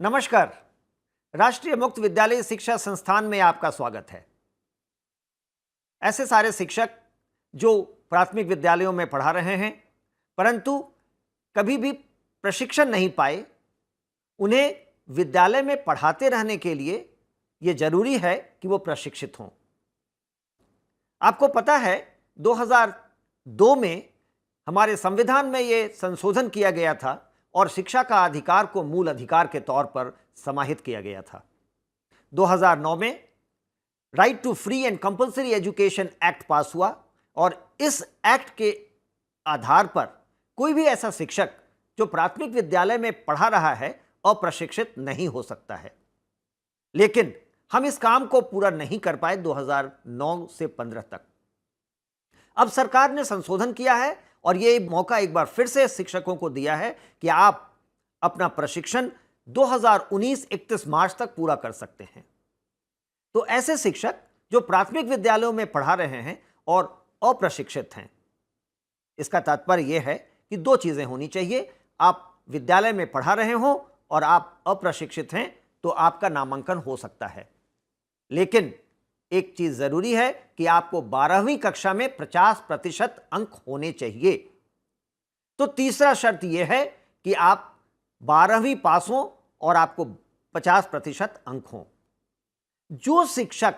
नमस्कार। राष्ट्रीय मुक्त विद्यालय शिक्षा संस्थान में आपका स्वागत है। ऐसे सारे शिक्षक जो प्राथमिक विद्यालयों में पढ़ा रहे हैं परंतु कभी भी प्रशिक्षण नहीं पाए, उन्हें विद्यालय में पढ़ाते रहने के लिए यह जरूरी है कि वो प्रशिक्षित हों। आपको पता है 2002 में हमारे संविधान में यह संशोधन किया गया था और शिक्षा का अधिकार को मूल अधिकार के तौर पर समाहित किया गया था। 2009 में right to free and compulsory education act pass हुआ और इस एक्ट के आधार पर कोई भी ऐसा शिक्षक जो प्राथमिक विद्यालय में पढ़ा रहा है अप्रशिक्षित नहीं हो सकता है। लेकिन हम इस काम को पूरा नहीं कर पाए 2009 से 15 तक। अब सरकार ने संशोधन किया है और यह मौका एक बार फिर से शिक्षकों को दिया है कि आप अपना प्रशिक्षण 2019 31 मार्च तक पूरा कर सकते हैं। तो ऐसे शिक्षक जो प्राथमिक विद्यालयों में पढ़ा रहे हैं और अप्रशिक्षित हैं, इसका तात्पर्य यह है कि दो चीजें होनी चाहिए। आप विद्यालय में पढ़ा रहे हो और आप अप्रशिक्षित हैं तो आपका नामांकन हो सकता है। लेकिन एक चीज जरूरी है कि आपको 12वीं कक्षा में 50% अंक होने चाहिए। तो तीसरा शर्त यह है कि आप 12वीं पास हो और आपको 50% अंक हो। जो शिक्षक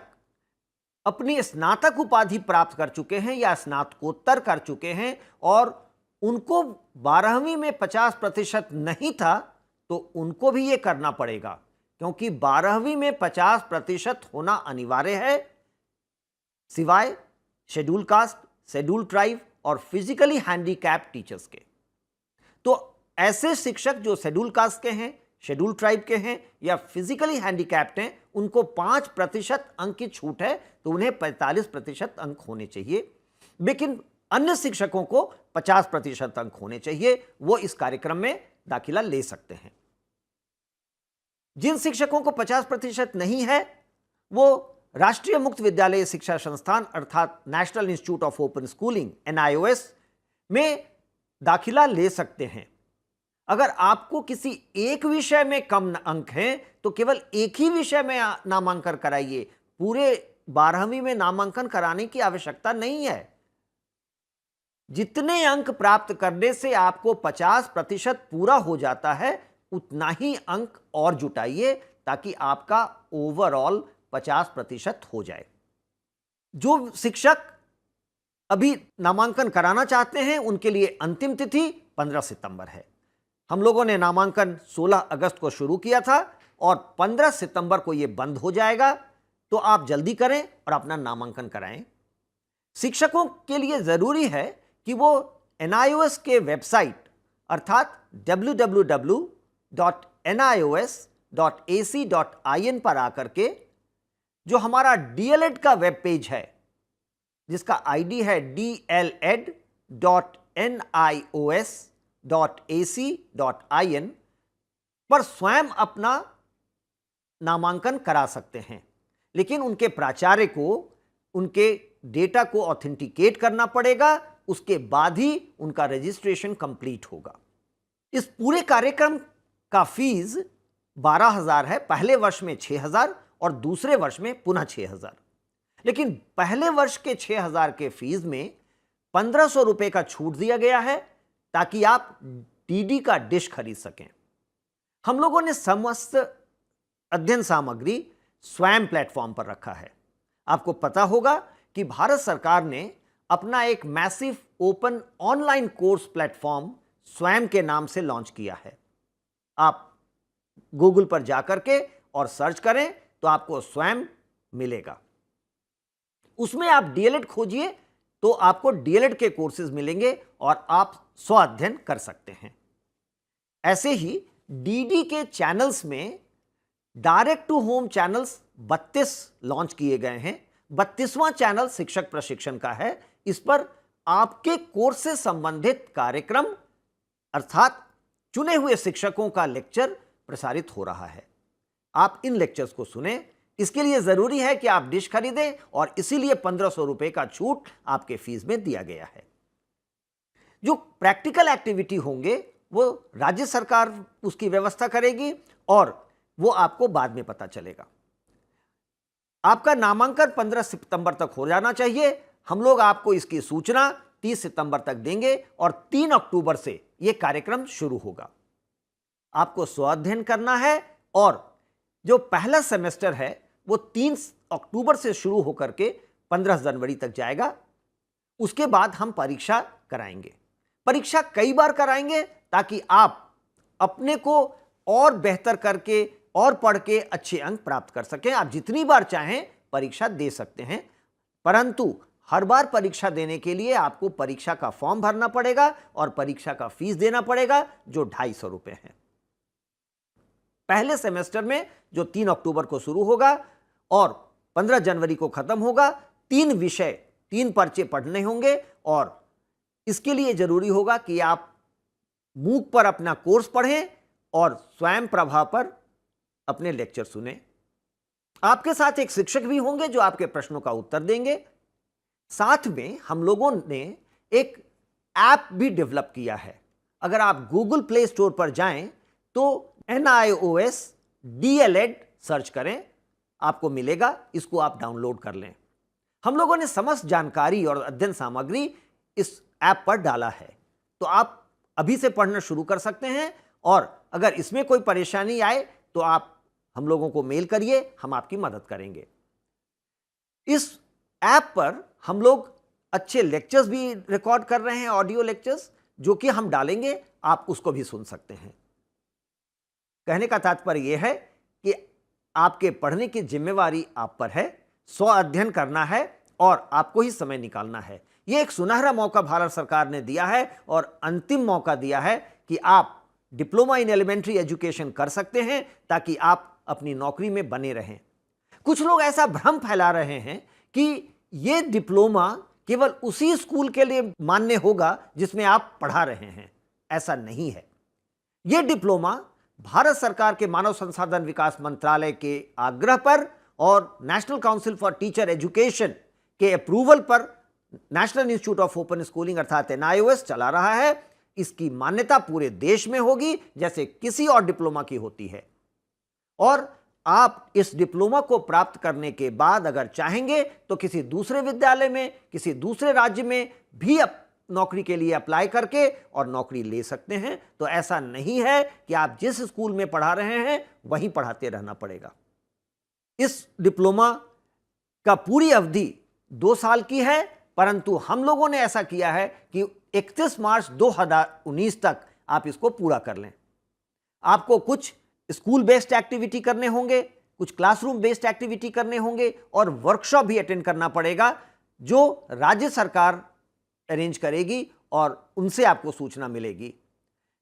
अपनी स्नातक उपाधि प्राप्त कर चुके हैं या स्नातकोत्तर कर चुके हैं और उनको 12वीं में 50% नहीं था, तो उनको भी यह करना पड़ेगा, क्योंकि 12वीं में 50% होना अनिवार्य है, सिवाय शेड्यूल कास्ट, शेड्यूल ट्राइब और फिजिकली हैंडीकैप टीचर्स के। तो ऐसे शिक्षक जो शेड्यूल कास्ट के हैं, शेड्यूल ट्राइब के हैं या फिजिकली हैंडीकैप्ड हैं, उनको 5% अंक की छूट है, तो उन्हें 45% अंक होने चाहिए। लेकिन अन्य शिक्षकों को 50% अंक होने चाहिए, वो इस कार्यक्रम में दाखिला ले सकते हैं। जिन शिक्षकों को 50% नहीं है, वो राष्ट्रीय मुक्त विद्यालय शिक्षा संस्थान अर्थात national institute of open schooling NIOS में दाखिला ले सकते हैं। अगर आपको किसी एक विषय में कम अंक हैं तो केवल एक ही विषय में नामांकन कराइए, पूरे 12वीं में नामांकन कराने की आवश्यकता नहीं है। जितने अंक प्राप्त करने से आपको 50% पूरा हो जाता है, उतना ही अंक और जुटाइए ताकि आपका ओवरऑल 50% हो जाए। जो शिक्षक अभी नामांकन कराना चाहते हैं उनके लिए अंतिम तिथि 15 सितंबर है। हम लोगों ने नामांकन 16 अगस्त को शुरू किया था और 15 सितंबर को यह बंद हो जाएगा, तो आप जल्दी करें और अपना नामांकन कराएं। शिक्षकों के लिए जरूरी है कि वो NIOS के वेबसाइट अर्थात www.nios.ac.in पर आकर के जो हमारा DLED का वेब पेज है, जिसका आईडी है dled.nios.ac.in पर स्वयं अपना नामांकन करा सकते हैं। लेकिन उनके प्राचार्य को उनके डेटा को ऑथेंटिकेट करना पड़ेगा, उसके बाद ही उनका रजिस्ट्रेशन कंप्लीट होगा। इस पूरे कार्यक्रम का फीस 12,000 है, पहले वर्ष में 6,000 और दूसरे वर्ष में पुनः 6,000। लेकिन पहले वर्ष के 6,000 के फीस में 1,500 रुपए का छूट दिया गया है ताकि आप DD का डिश खरीद सकें। हम लोगों ने समस्त अध्ययन सामग्री स्वयं प्लेटफॉर्म पर रखा है। आपको पता होगा कि भारत सरकार ने अपना एक massive open online course platform स्वयं के नाम से लॉन्च किया है। आप गूगल पर जाकर के और सर्च करें तो आपको स्वयं मिलेगा। उसमें आप DLED खोजिए तो आपको DLED के कोर्सेज मिलेंगे और आप स्व अध्ययन कर सकते हैं। ऐसे ही DD के चैनल्स में direct to home channels 32 launch किए गए हैं। 32वां चैनल शिक्षक प्रशिक्षण का है। इस पर आपके कोर्स से संबंधित कार्यक्रम अर्थात चुने हुए शिक्षकों का लेक्चर प्रसारित हो रहा है। आप इन लेक्चर्स को सुने। इसके लिए जरूरी है कि आप डिश खरीदें और इसीलिए 1,500 रुपए का छूट आपके फीस में दिया गया है। जो प्रैक्टिकल एक्टिविटी होंगे वो राज्य सरकार उसकी व्यवस्था करेगी और वो आपको बाद में पता चलेगा। आपका नामांकन 15 सितंबर तक हो जाना चाहिए। हम लोग आपको इसकी सूचना 30 सितंबर तक देंगे और 3 अक्टूबर से यह कार्यक्रम शुरू होगा। आपको स्व अध्ययन करना है और जो पहला सेमेस्टर है वो 3 अक्टूबर से शुरू होकर के 15 जनवरी तक जाएगा। उसके बाद हम परीक्षा कराएंगे। परीक्षा कई बार कराएंगे ताकि आप अपने को और बेहतर करके और पढ़ के अच्छे अंक प्राप्त कर सकें। आप जितनी बार चाहें परीक्षा दे सकते हैं, परंतु हर बार परीक्षा देने के लिए आपको परीक्षा का फॉर्म भरना पड़ेगा और परीक्षा का फीस देना पड़ेगा, जो 250 रुपए है। पहले सेमेस्टर में जो 3 अक्टूबर को शुरू होगा और 15 जनवरी को खत्म होगा, 3 विषय 3 पर्चे पढ़ने होंगे और इसके लिए जरूरी होगा कि आप मूक पर अपना कोर्स पढ़ें और स्वयं प्रभा पर अपने लेक्चर सुने। आपके साथ एक शिक्षक भी होंगे जो आपके प्रश्नों का उत्तर देंगे। साथ में हम लोगों ने एक ऐप भी डेवलप किया है। अगर आप गूगल प्ले स्टोर पर जाएं तो NIOS DLED सर्च करें, आपको मिलेगा। इसको आप डाउनलोड कर लें। हम लोगों ने समस्त जानकारी और अध्ययन सामग्री इस ऐप पर डाला है, तो आप अभी से पढ़ना शुरू कर सकते हैं। और अगर इसमें कोई परेशानी आए तो आप हम लोगों को मेल करिए, हम आपकी मदद करेंगे। इस ऐप पर हम लोग अच्छे लेक्चर्स भी रिकॉर्ड कर रहे हैं, ऑडियो लेक्चर्स, जो कि हम डालेंगे, आप उसको भी सुन सकते हैं। कहने का तात्पर्य यह है कि आपके पढ़ने की जिम्मेवारी आप पर है, स्व अध्ययन करना है और आपको ही समय निकालना है। यह एक सुनहरा मौका भारत सरकार ने दिया है और अंतिम मौका दिया है कि आप डिप्लोमा इन एलिमेंट्री एजुकेशन कर सकते हैं ताकि आप अपनी नौकरी में बने रहें। कुछ लोग ऐसा भ्रम फैला रहे हैं कि यह डिप्लोमा केवल उसी स्कूल के लिए मान्य होगा जिसमें आप पढ़ा रहे हैं। ऐसा नहीं है। यह डिप्लोमा भारत सरकार के मानव संसाधन विकास मंत्रालय के आग्रह पर और national council for teacher education के अप्रूवल पर national institute of open schooling अर्थात NIOS चला रहा है। इसकी मान्यता पूरे देश में होगी जैसे किसी और डिप्लोमा की होती है। और आप इस डिप्लोमा को प्राप्त करने के बाद अगर चाहेंगे तो किसी दूसरे विद्यालय में, किसी दूसरे राज्य में भी नौकरी के लिए अप्लाई करके और नौकरी ले सकते हैं। तो ऐसा नहीं है कि आप जिस स्कूल में पढ़ा रहे हैं वहीं पढ़ाते रहना पड़ेगा। इस डिप्लोमा का पूरी अवधि 2 साल की है, परंतु हम लोगों ने ऐसा किया है कि 31 मार्च 2019 तक आप इसको पूरा कर लें। आपको कुछ स्कूल बेस्ड एक्टिविटी करने होंगे, कुछ क्लासरूम बेस्ड एक्टिविटी करने होंगे और वर्कशॉप भी अटेंड करना पड़ेगा, जो राज्य सरकार अरेंज करेगी और उनसे आपको सूचना मिलेगी।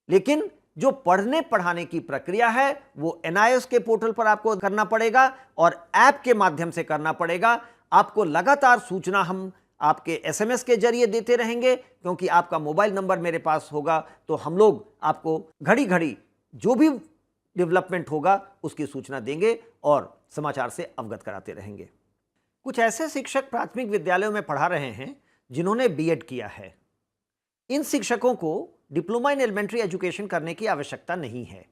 लेकिन जो पढ़ने पढ़ाने की प्रक्रिया है वो NIOS के पोर्टल पर आपको करना पड़ेगा और ऐप के माध्यम से करना पड़ेगा। आपको लगातार सूचना हम आपके SMS के जरिए देते रहेंगे, क्योंकि आपका मोबाइल नंबर मेरे पास होगा, तो हम लोग आपको घड़ी घड़ी जो भी डेवलपमेंट होगा उसकी सूचना देंगे और समाचार से अवगत कराते रहेंगे। कुछ ऐसे शिक्षक प्राथमिक विद्यालयों में पढ़ा रहे हैं जिन्होंने B.Ed किया है। इन शिक्षकों को डिप्लोमा इन एलिमेंट्री एजुकेशन करने की आवश्यकता नहीं है।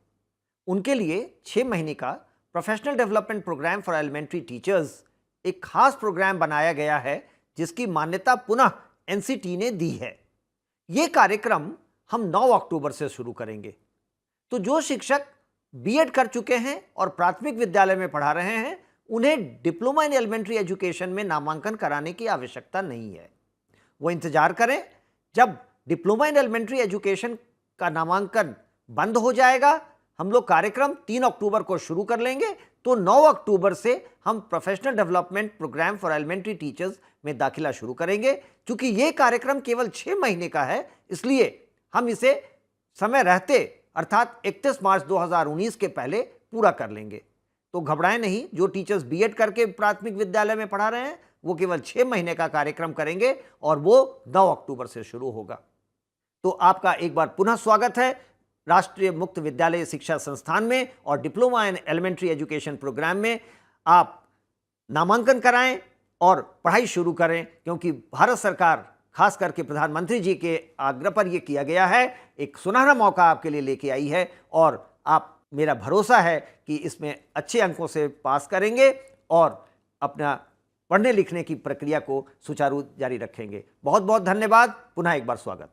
उनके लिए 6 महीने का professional development programme for elementary teachers एक खास प्रोग्राम बनाया गया है, जिसकी मान्यता पुनः NCT ने दी है। यह कार्यक्रम हम 9 अक्टूबर से शुरू करेंगे। तो जो शिक्षक B.Ed कर चुके हैं और प्राथमिक विद्यालय में पढ़ा रहे हैं, उन्हें डिप्लोमा इन एलिमेंट्री एजुकेशन में नामांकन कराने की आवश्यकता नहीं है। वो इंतजार करें, जब डिप्लोमा इन एलिमेंट्री एजुकेशन का नामांकन बंद हो जाएगा, हम लोग कार्यक्रम 3 अक्टूबर को शुरू कर लेंगे। तो 9 अक्टूबर से हम professional development programme for elementary teachers में दाखिला शुरू करेंगे। चूंकि यह कार्यक्रम केवल 6 महीने का है, इसलिए हम इसे समय रहते अर्थात 31 मार्च 2019 के पहले पूरा कर लेंगे। तो घबराएं नहीं, जो टीचर्स B.Ed करके प्राथमिक विद्यालय में पढ़ा रहे हैं वो केवल 6 महीने का कार्यक्रम करेंगे और वो 9 अक्टूबर से शुरू होगा। तो आपका एक बार पुनः स्वागत है राष्ट्रीय मुक्त विद्यालय शिक्षा संस्थान में और diploma in elementary education programme में। आप नामांकन कराएं और पढ़ाई शुरू करें, क्योंकि भारत सरकार खास करके प्रधानमंत्री जी के आग्रह पर यह किया गया है। एक सुनहरा मौका आपके लिए लेके आई है और आप मेरा भरोसा है कि इसमें अच्छे अंकों से पास करेंगे और अपना पढ़ने लिखने की प्रक्रिया को सुचारू जारी रखेंगे। बहुत बहुत धन्यवाद। पुनः एक बार स्वागत।